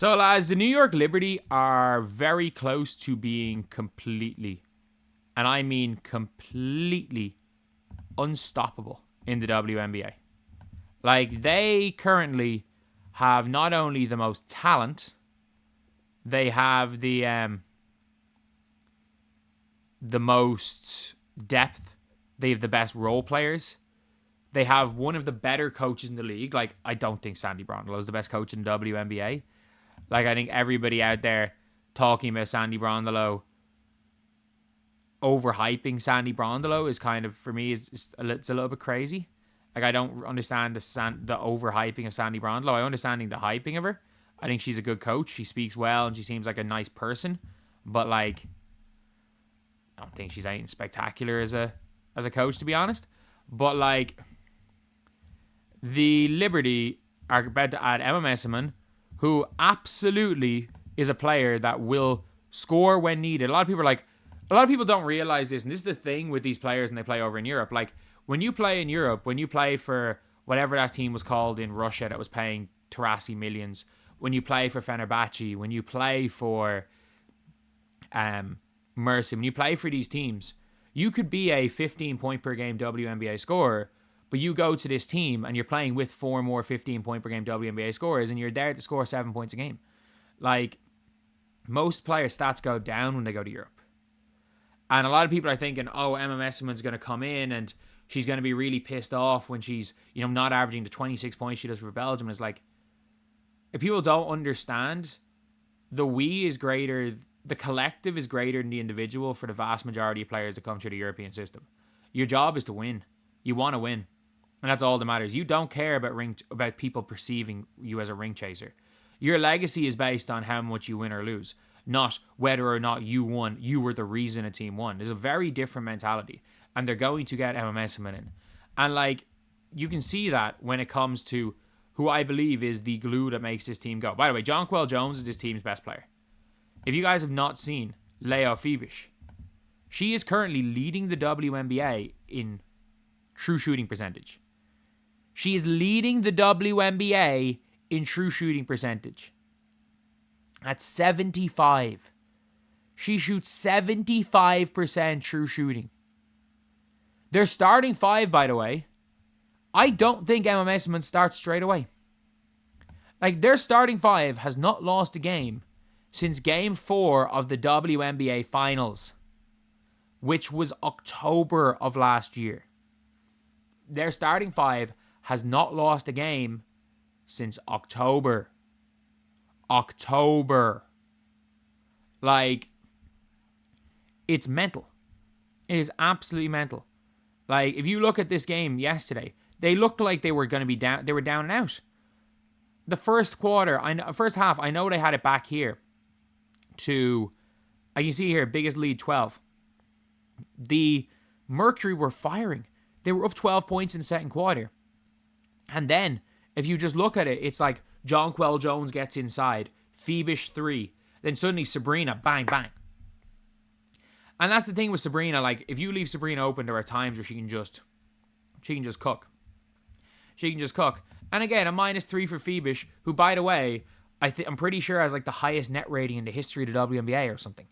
So, lads, the New York Liberty are very close to being completely, and I mean completely, unstoppable in the WNBA. Like, they currently have not only the most talent, they have the most depth. They have the best role players. They have one of the better coaches in the league. Like, I don't think Sandy Brondello is the best coach in the WNBA. Like, I think everybody out there talking about Sandy Brondello, overhyping Sandy Brondello is kind of, for me, it's a little bit crazy. Like, I don't understand the overhyping of Sandy Brondello. I understand the hyping of her. I think she's a good coach. She speaks well and she seems like a nice person. But, like, I don't think she's anything spectacular as a coach, to be honest. But, like, the Liberty are about to add Emma Messiman, who absolutely is a player that will score when needed. A lot of people don't realize this, and this is the thing with these players when they play over in Europe. Like, when you play in Europe, when you play for whatever that team was called in Russia that was paying Taurasi millions, when you play for Fenerbahce, when you play for Mercy, when you play for these teams, you could be a 15-point per game WNBA scorer, but you go to this team and you're playing with 4 more 15-point per game WNBA scorers, and you're there to score 7 points a game. Like, most players' stats go down when they go to Europe. And a lot of people are thinking, oh, Emma Messiman's going to come in and she's going to be really pissed off when she's, not averaging the 26 points she does for Belgium. It's like, if people don't understand, the we is greater, the collective is greater than the individual for the vast majority of players that come through the European system. Your job is to win. You want to win. And that's all that matters. You don't care about people perceiving you as a ring chaser. Your legacy is based on how much you win or lose, not whether or not you won. You were the reason a team won. There's a very different mentality. And they're going to get Emma Messiman in. And, like, you can see that when it comes to who I believe is the glue that makes this team go. By the way, Jonquel Jones is this team's best player. If you guys have not seen Leo Phoebish, she is currently leading the WNBA in true shooting percentage. She is leading the WNBA in true shooting percentage. That's 75. She shoots 75% true shooting. Their starting 5, by the way, I don't think Emma Messiman starts straight away. Like, their starting 5 has not lost a game since Game 4 of the WNBA Finals, which was October of last year. Their starting 5 has not lost a game since October. Like, it's mental. It is absolutely mental. Like, if you look at this game yesterday, they looked like they were going to be down. They were down and out. The first half, I know they had it back here to, I can see here, biggest lead 12. The Mercury were firing. They were up 12 points in the second quarter. And then, if you just look at it, it's like Jonquel Jones gets inside, Phoebish 3, then suddenly Sabrina, bang, bang. And that's the thing with Sabrina, like, if you leave Sabrina open, there are times where she can just cook. She can just cook. And again, a -3 for Phoebish, who, by the way, I'm pretty sure has like the highest net rating in the history of the WNBA or something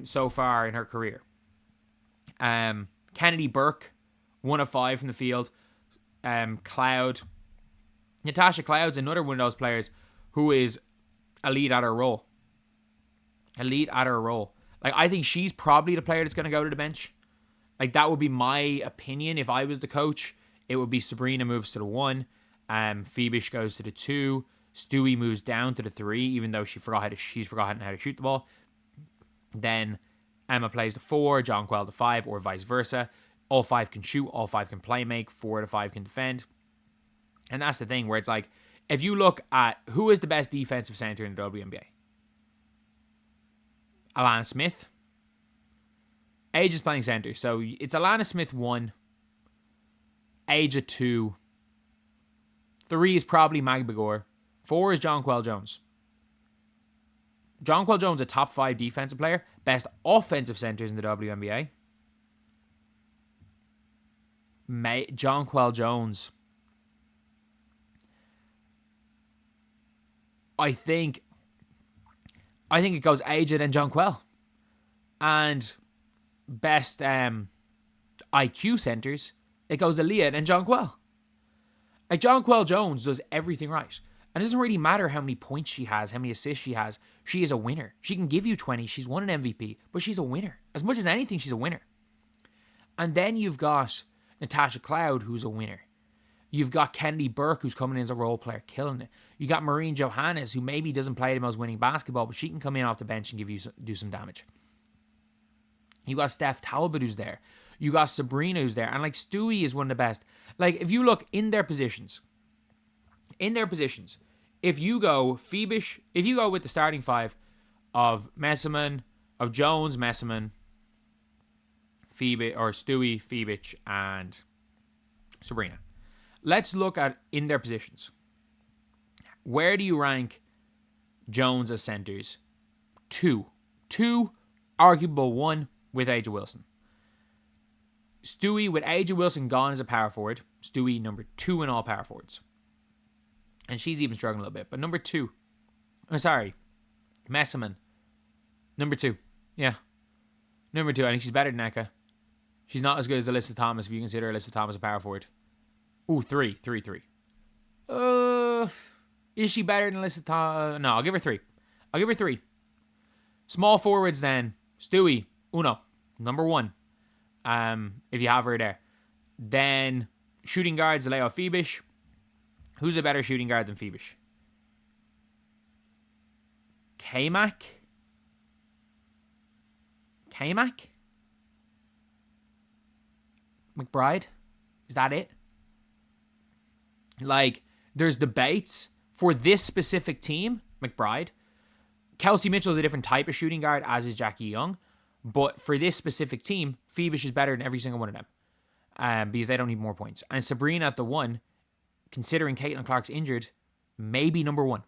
so far in her career. Kennedy Burke, 1 of 5 from the field. Natasha Cloud's another one of those players who is elite at her role. Like, I think she's probably the player that's going to go to the bench. Like, that would be my opinion if I was the coach. It would be Sabrina moves to the 1. Phoebish goes to the 2. Stewie moves down to the 3, even though she's forgotten how to shoot the ball. Then Emma plays the 4, Jonquel the 5, or vice versa. All 5 can shoot, all 5 can play make, 4 to 5 can defend. And that's the thing where it's like, if you look at who is the best defensive center in the WNBA, Alana Smith. Age is playing center, so it's Alana Smith 1, Age at 2, 3 is probably Magbagor, 4 is Jonquel Jones. Jonquel Jones, a top 5 defensive player, best offensive centers in the WNBA. Jonquel Jones, I think I think it goes Aja then Jonquel. And best IQ centers, it goes Aaliyah and Jonquel. Like, Jonquel Jones does everything right. And it doesn't really matter how many points she has, how many assists she has. She is a winner. She can give you 20. She's won an MVP, but she's a winner. As much as anything, she's a winner. And then you've got Natasha Cloud, who's a winner. You've got Kennedy Burke, who's coming in as a role player, killing it. You got Maureen Johannes, who maybe doesn't play the most winning basketball, but she can come in off the bench and do some damage. You got Steph Talbot, who's there. You got Sabrina, who's there. And, like, Stewie is one of the best. Like, if you look in their positions, if you go Phoebish, if you go with the starting five of Messiman, of Jones, Messiman, Stewie, Phoebich, and Sabrina. Let's look at in their positions. Where do you rank Jones as centers? 2, arguable 1 with Aja Wilson. Stewie with Aja Wilson gone as a power forward. Stewie number 2 in all power forwards. And she's even struggling a little bit. But number 2. Messiman. Number 2. Yeah. Number 2. I think she's better than Eka. She's not as good as Alyssa Thomas if you consider Alyssa Thomas a power forward. Ooh, 3. Is she better than Alyssa Thomas? No, I'll give her 3. Small forwards then. Stewie. Uno. Number 1. If you have her there. Then shooting guards, Leo Phoebish. Who's a better shooting guard than Phoebish? K-Mac? McBride? Is that it? Like, there's debates for this specific team. McBride. Kelsey Mitchell is a different type of shooting guard, as is Jackie Young. But for this specific team, Phoebish is better than every single one of them. Because they don't need more points. And Sabrina at the 1, considering Caitlin Clark's injured, maybe number 1.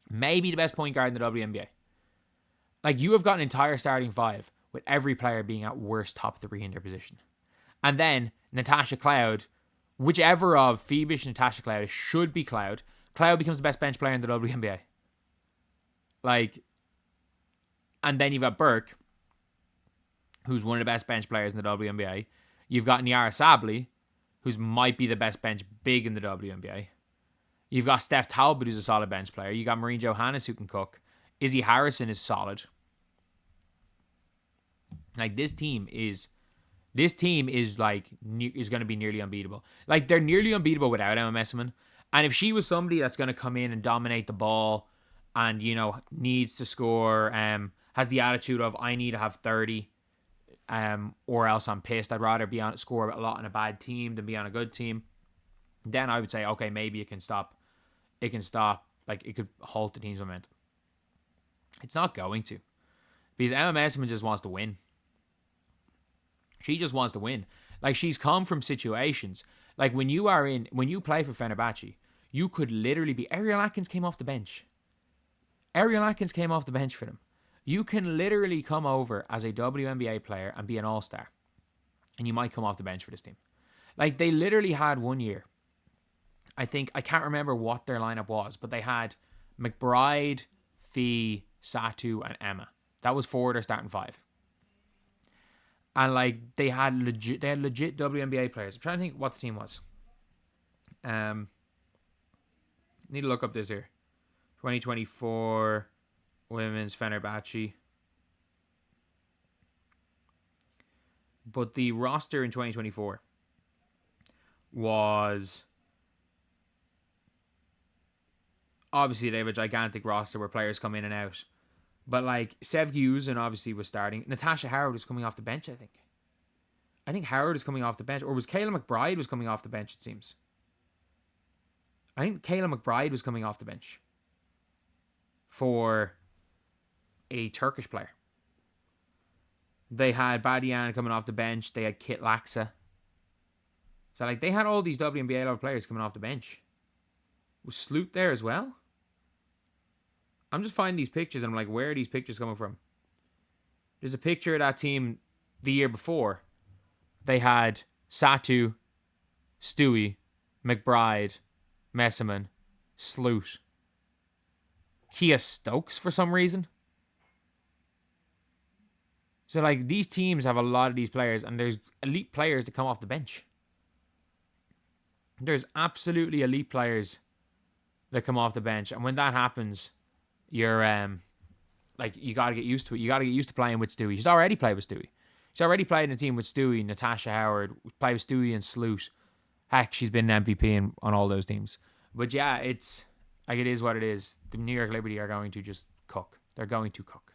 Maybe the best point guard in the WNBA. Like, you have got an entire starting 5 with every player being at worst top 3 in their position. And then Natasha Cloud, whichever of Phoebish and Natasha Cloud should be Cloud. Cloud becomes the best bench player in the WNBA. Like, and then you've got Burke, who's one of the best bench players in the WNBA. You've got Nyara Sably, who might be the best bench big in the WNBA. You've got Steph Talbot, who's a solid bench player. You got Maureen Johannes, who can cook. Izzy Harrison is solid. Like, this team is like, is going to be nearly unbeatable. Like, they're nearly unbeatable without Emma Messiman. And if she was somebody that's going to come in and dominate the ball and, you know, needs to score, has the attitude of, I need to have 30, or else I'm pissed. I'd rather score a lot on a bad team than be on a good team. Then I would say, okay, maybe it can stop. Like, it could halt the team's momentum. It's not going to. Because Emma Messiman just wants to win. She just wants to win. Like, she's come from situations. Like, when you play for Fenerbahce, you could literally be... Ariel Atkins came off the bench. For them. You can literally come over as a WNBA player and be an all-star. And you might come off the bench for this team. Like, they literally had 1 year. I can't remember what their lineup was, but they had McBride, Fee, Satu, and Emma. That was 4 of their starting 5. And, like, they had legit WNBA players. I'm trying to think what the team was. Need to look up this here. 2024 Women's Fenerbahce. But the roster in 2024 was... Obviously, they have a gigantic roster where players come in and out. But, like, Sev Guzin obviously was starting. Natasha Howard was coming off the bench, I think. I think Howard is coming off the bench. Or was Kayla McBride was coming off the bench, it seems. I think Kayla McBride was coming off the bench for a Turkish player. They had Badian coming off the bench. They had Kit Laxa. So, like, they had all these WNBA level players coming off the bench. Was Sloot there as well? I'm just finding these pictures and I'm like, where are these pictures coming from? There's a picture of that team the year before. They had Satu, Stewie, McBride, Messiman, Sloot. He has Stokes for some reason. So, like, these teams have a lot of these players, and there's elite players that come off the bench. There's absolutely elite players that come off the bench, and when that happens, you're like, you got to get used to it. You got to get used to playing with Stewie. He's already played with Stewie. She's already played in a team with Stewie, Natasha Howard, played with Stewie and Sloot. Heck, she's been an MVP on all those teams. But yeah, it's like, it is what it is. The New York Liberty are going to just cook. They're going to cook.